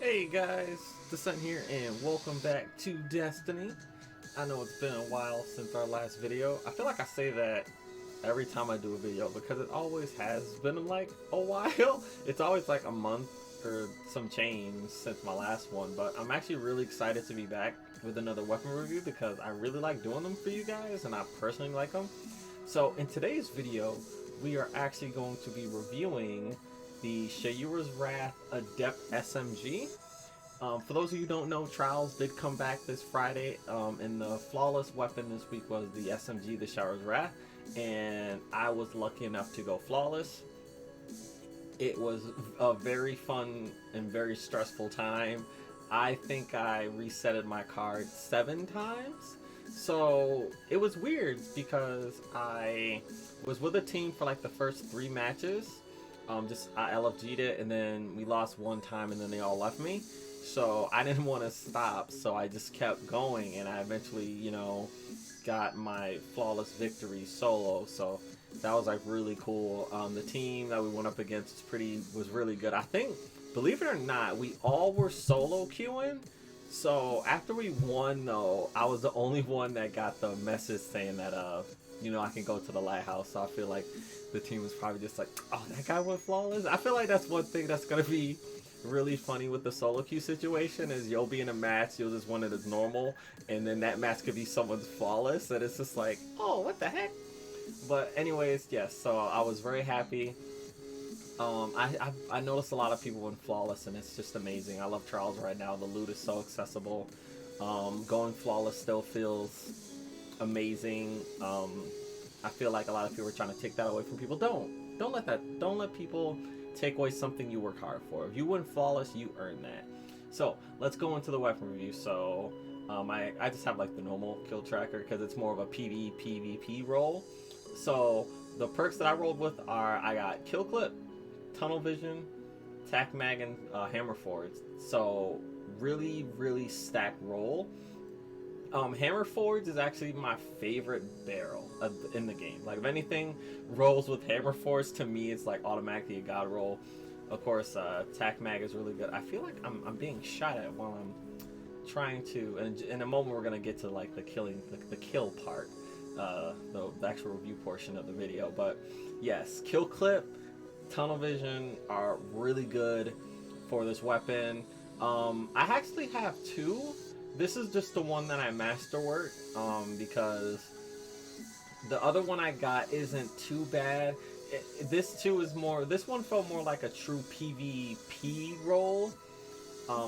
Hey guys, the Sun here, and welcome back to Destiny. I know it's been a while since our last video. I feel like I say that every time I do a video because it always has been like a while. It's always like a month or some change since my last one, but I'm actually really excited to be back with another weapon review because I really like doing them for you guys and I personally like them. So in today's video, we are actually going to be reviewing the Shayura's Wrath Adept SMG. For those of you who don't know, Trials did come back this Friday, and the flawless weapon this week was the SMG, the Shayura's Wrath, and I was lucky enough to go flawless. It was a very fun and very stressful time. I think I resetted my card 7 times. So it was weird because I was with a team for like the first 3 matches. I LFG'd it, and then we lost one time, and then they all left me. So I didn't want to stop, so I just kept going, and I eventually, got my flawless victory solo. So that was like really cool. The team that we went up against was really good. I think, believe it or not, we all were solo queuing. So after we won, though, I was the only one that got the message saying that I can go to the lighthouse. So I feel like the team was probably just like, oh, that guy went flawless. I feel like that's one thing that's gonna be really funny with the solo queue situation is you'll be in a match, you'll just win it as normal, and then that match could be someone's flawless, and it's just like, oh, what the heck? But anyways, yes, so I was very happy. I noticed a lot of people went flawless, and it's just amazing. I love Trials right now. The loot is so accessible. Going flawless still feels amazing. I feel like a lot of people are trying to take that away from people. Don't let people take away something you work hard for. If you went flawless, you earn that. So let's go into the weapon review. So I just have like the normal kill tracker because it's more of a PvP roll. So the perks that I rolled with are I got kill clip, tunnel vision, tac mag, and hammer forwards. So really stacked roll. Hammer Forge is actually my favorite barrel in the game. Like, if anything rolls with Hammer Forge, to me, it's like automatically a god roll. Of course, Tac Mag is really good. I feel like I'm being shot at while I'm trying to. And in a moment, we're gonna get to like the kill part, the actual review portion of the video. But yes, kill clip, tunnel vision are really good for this weapon. I actually have 2. This is just the one that I masterwork, because the other one I got isn't too bad. This one felt more like a true PvP role.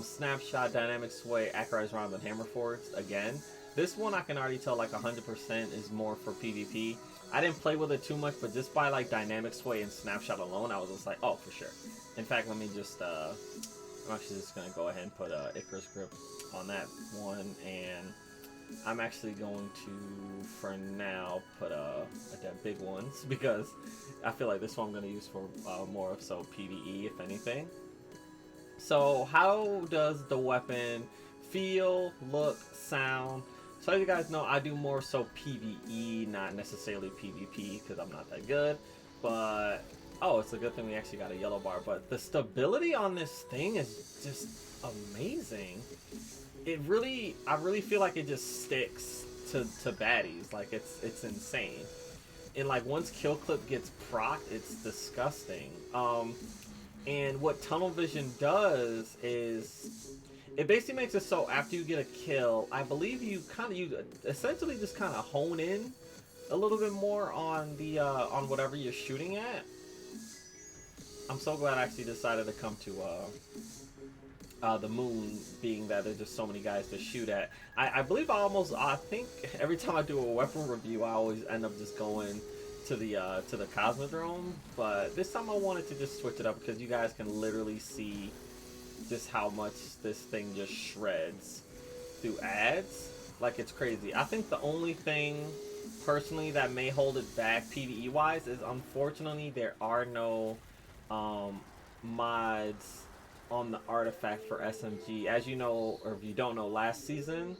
Snapshot, dynamic sway, accurized round, and hammer forwards. Again, this one I can already tell like 100% is more for PvP. I didn't play with it too much, but just by like dynamic sway and snapshot alone, I was just like, oh, for sure. In fact, let me just, I'm actually just going to go ahead and put Icarus Grip on that one, and I'm actually going to, for now, put the big ones, because I feel like this one I'm going to use for more of so PvE, if anything. So how does the weapon feel, look, sound? So as you guys know, I do more so PvE, not necessarily PvP, because I'm not that good, but oh, it's a good thing we actually got a yellow bar. But the stability on this thing is just amazing. I really feel like it just sticks to baddies. Like it's insane. And like once kill clip gets procced, it's disgusting. And what tunnel vision does is it basically makes it so after you get a kill, I believe you essentially just kind of hone in a little bit more on the on whatever you're shooting at. I'm so glad I actually decided to come to the moon, being that there's just so many guys to shoot at. I think every time I do a weapon review, I always end up just going to the Cosmodrome. But this time I wanted to just switch it up because you guys can literally see just how much this thing just shreds through ads. Like, it's crazy. I think the only thing personally that may hold it back PvE wise is unfortunately there are no mods on the artifact for SMG. As you know, or if you don't know, last season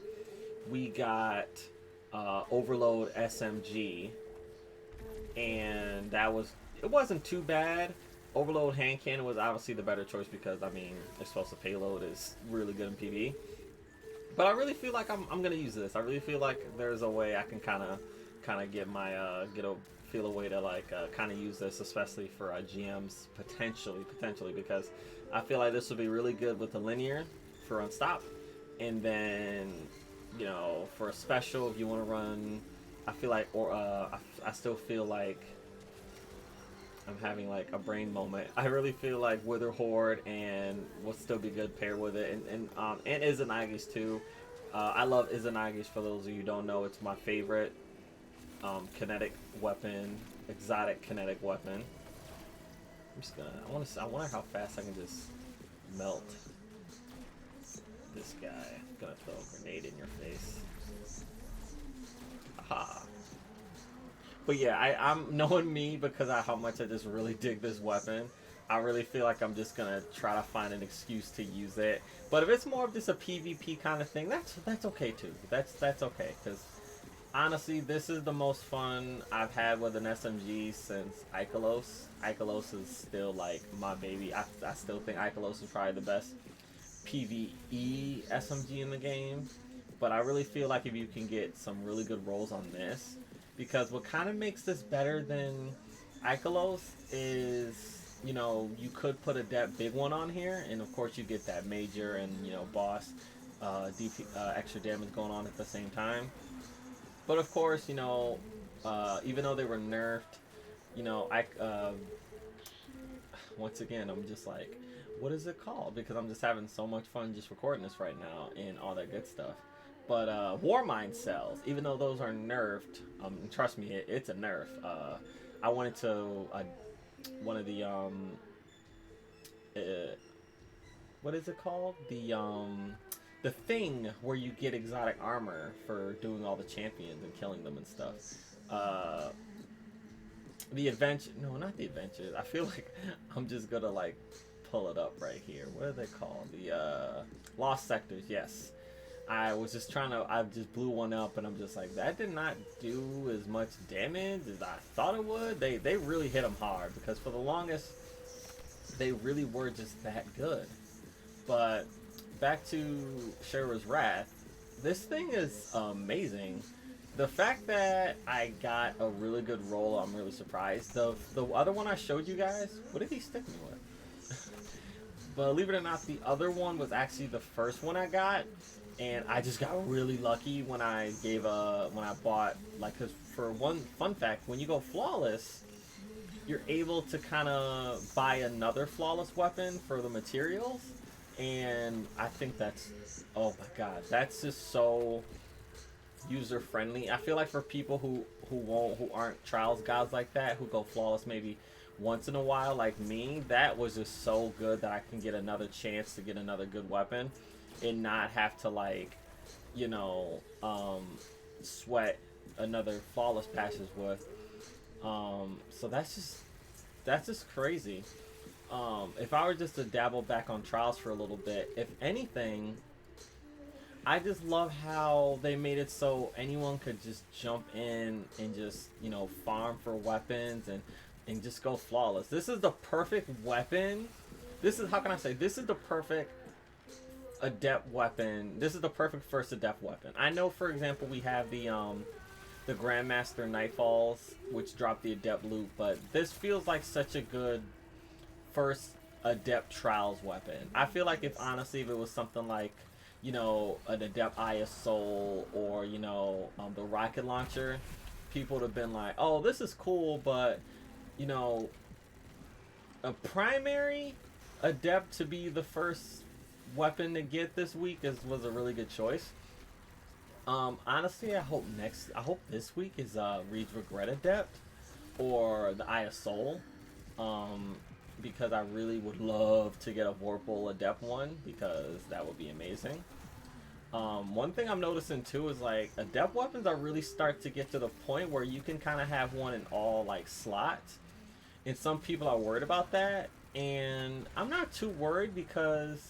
we got Overload SMG, and it wasn't too bad. Overload hand cannon was obviously the better choice because I mean explosive payload is really good in PvE. But I really feel like I'm gonna use this. I really feel like there's a way I can kind of get my feel a way to like kind of use this, especially for GMs potentially because I feel like this would be really good with the linear for unstop, and then you know for a special if you want to run. I feel like I still feel like I'm having like a brain moment. I really feel like Wither Horde and will still be good paired with it, and Izanagi's too. I love Izanagi's. For those of you who don't know, it's my favorite kinetic weapon, exotic kinetic weapon. I'm just gonna. I wonder how fast I can just melt this guy. I'm gonna throw a grenade in your face. Aha. But yeah, I'm knowing me because of how much I just really dig this weapon. I really feel like I'm just gonna try to find an excuse to use it. But if it's more of just a PvP kind of thing, that's okay too. That's okay because honestly, this is the most fun I've had with an SMG since Ikelos. Ikelos is still like my baby. I still think Ikelos is probably the best PvE SMG in the game. But I really feel like if you can get some really good rolls on this, because what kind of makes this better than Ikelos is, you know, you could put a big one on here, and of course you get that major and, you know, boss extra damage going on at the same time. But of course, you know, even though they were nerfed, you know, once again, I'm just like, what is it called? Because I'm just having so much fun just recording this right now and all that good stuff. But Warmind cells, even though those are nerfed, trust me, it's a nerf. I wanted to one of the what is it called? The thing where you get exotic armor for doing all the champions and killing them and stuff. The adventure, no, not the adventures. I feel like I'm just gonna like pull it up right here. What are they called? The lost sectors. Yes. I was just I just blew one up and I'm just like, that did not do as much damage as I thought it would. They really hit them hard because for the longest, they really were just that good. But back to Shayura's Wrath, this thing is amazing. The fact that I got a really good roll, I'm really surprised. The other one I showed you guys, what did he stick me with? But believe it or not, the other one was actually the first one I got. And I just got really lucky when I bought, like, cause for one fun fact, when you go flawless, you're able to kind of buy another flawless weapon for the materials, and I think that's, oh my god, that's just so user friendly. I feel like for people who aren't trials guys like that, who go flawless maybe once in a while like me, that was just so good that I can get another chance to get another good weapon and not have to, like, you know, sweat another flawless patches with. So that's just crazy. If I were just to dabble back on trials for a little bit, if anything, I just love how they made it so anyone could just jump in and just, you know, farm for weapons and just go flawless. This is the perfect weapon. This is, how can I say, this is the perfect adept weapon. This is the perfect first adept weapon. I know, for example, we have the Grandmaster Nightfalls, which drop the adept loot, but this feels like such a good first adept trials weapon. I feel like if it was something like, you know, an adept Eye of Soul or, you know, the rocket launcher, people would have been like, oh, this is cool, but, you know, a primary adept to be the first weapon to get this week was a really good choice. Honestly, I hope this week is Reed's Regret Adept or the Eye of Soul, because I really would love to get a Vorpal Adept one, because that would be amazing. One thing I'm noticing too is, like, adept weapons are really start to get to the point where you can kind of have one in all, like, slots, and some people are worried about that, and I'm not too worried because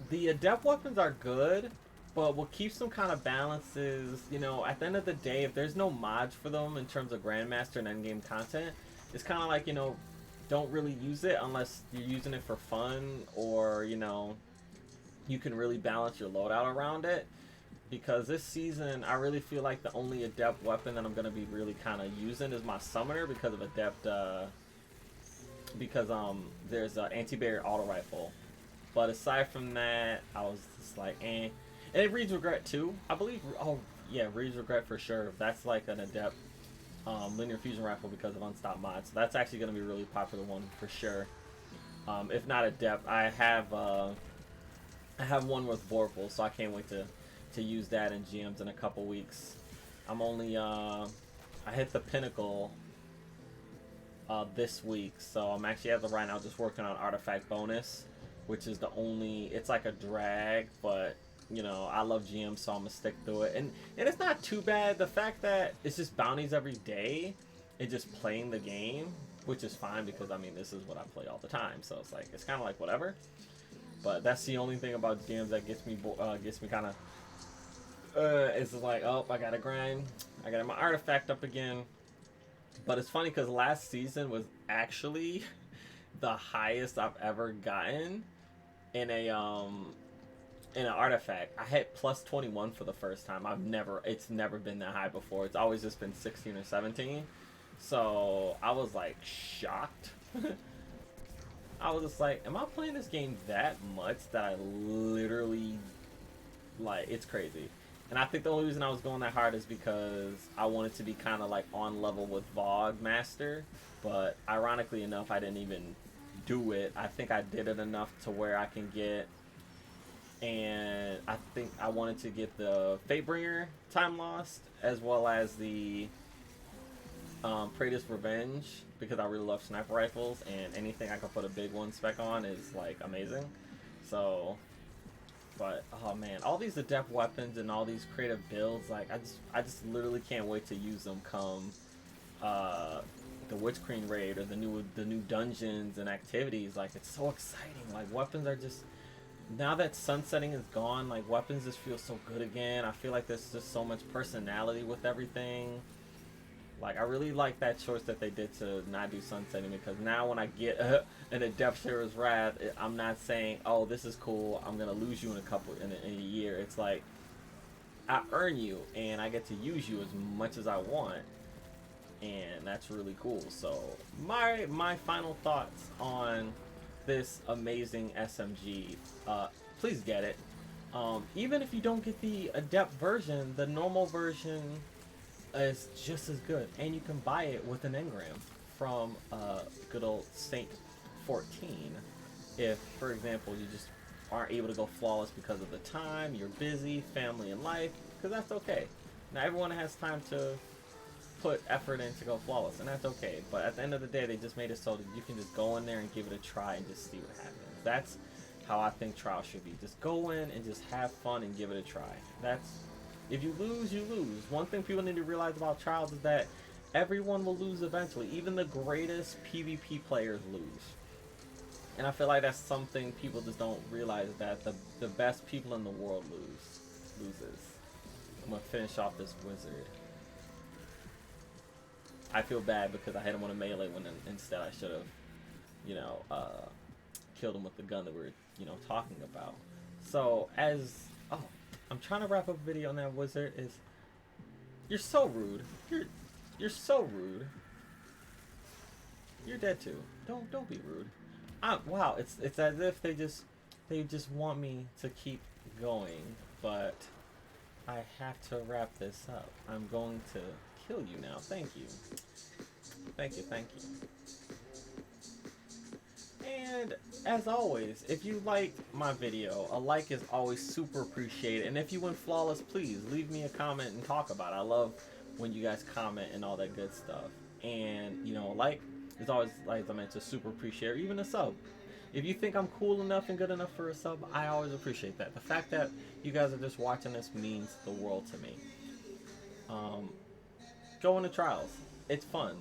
the adept weapons are good, but what keeps them kind of balanced is, you know, at the end of the day, if there's no mods for them in terms of Grandmaster and endgame content, it's kind of like, you know, don't really use it unless you're using it for fun, or, you know, you can really balance your loadout around it. Because this season, I really feel like the only adept weapon that I'm going to be really kind of using is my summoner, because of adept, because there's an anti-barrier auto rifle. But aside from that, I was just like, eh. And it reads regret too, I believe. Oh yeah, reads regret for sure. That's like an adept linear fusion rifle because of unstopped mod. So that's actually going to be a really popular one for sure. If not adept, I have one with Vorpal, so I can't wait to use that in GMs in a couple weeks. I'm only I hit the pinnacle this week, so I'm actually as of right now just working on artifact bonus, which is the only. It's like a drag, but you know I love GM, so I'm gonna stick through it, and it's not too bad. The fact that it's just bounties every day and just playing the game, which is fine because I mean this is what I play all the time, so it's like it's kind of like whatever. But that's the only thing about GMs that gets me kind of it's like, oh, I gotta grind. I got my artifact up again. But it's funny because last season was actually the highest I've ever gotten in an artifact. I hit plus 21 for the first time. It's never been that high before. It's always just been 16 or 17. So I was like shocked. I was just like, am I playing this game that much that I literally, like, it's crazy. And I think the only reason I was going that hard is because I wanted to be kind of like on level with Vogue Master. But ironically enough, I didn't even do it. I think I did it enough to where I can get, and I think I wanted to get the Fatebringer Time Lost as well as the Praetor's Revenge, because I really love sniper rifles, and anything I can put a big one spec on is like amazing. So, but oh man, all these adept weapons and all these creative builds, like I just literally can't wait to use them come the Witch Queen raid or the new dungeons and activities. Like it's so exciting. Like weapons are just, now that sunsetting is gone, like weapons just feel so good again. I feel like there's just so much personality with everything. Like, I really like that choice that they did to not do sunsetting, because now when I get an Adept Shayura's Wrath, I'm not saying, oh, this is cool, I'm going to lose you in a year. It's like, I earn you, and I get to use you as much as I want, and that's really cool. So, my final thoughts on this amazing SMG, please get it. Even if you don't get the Adept version, the normal version is just as good, and you can buy it with an engram from good old Saint 14 if, for example, you just aren't able to go flawless because of the time, you're busy, family and life, because that's okay. Now everyone has time to put effort in to go flawless, and that's okay, but at the end of the day they just made it so that you can just go in there and give it a try and just see what happens. That's how I think trials should be. Just go in and just have fun and give it a try. If you lose, you lose. One thing people need to realize about trials is that everyone will lose eventually. Even the greatest PvP players lose. And I feel like that's something people just don't realize, that the best people in the world loses. I'm gonna finish off this wizard. I feel bad because I hit him on a melee when instead I should have, you know, killed him with the gun that we were, you know, talking about. So I'm trying to wrap up a video on that wizard. You're so rude. You're so rude. You're dead too. Don't be rude. Wow, it's as if they just want me to keep going, but I have to wrap this up. I'm going to kill you now. Thank you. Thank you. And as always, if you like my video, a like is always super appreciated. And if you went flawless, please leave me a comment and talk about it. I love when you guys comment and all that good stuff. And, you know, like is always, like I mentioned, super appreciated. Even a sub. If you think I'm cool enough and good enough for a sub, I always appreciate that. The fact that you guys are just watching this means the world to me. Go into trials. It's fun.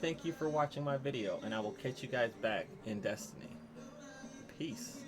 Thank you for watching my video, and I will catch you guys back in Destiny. Peace.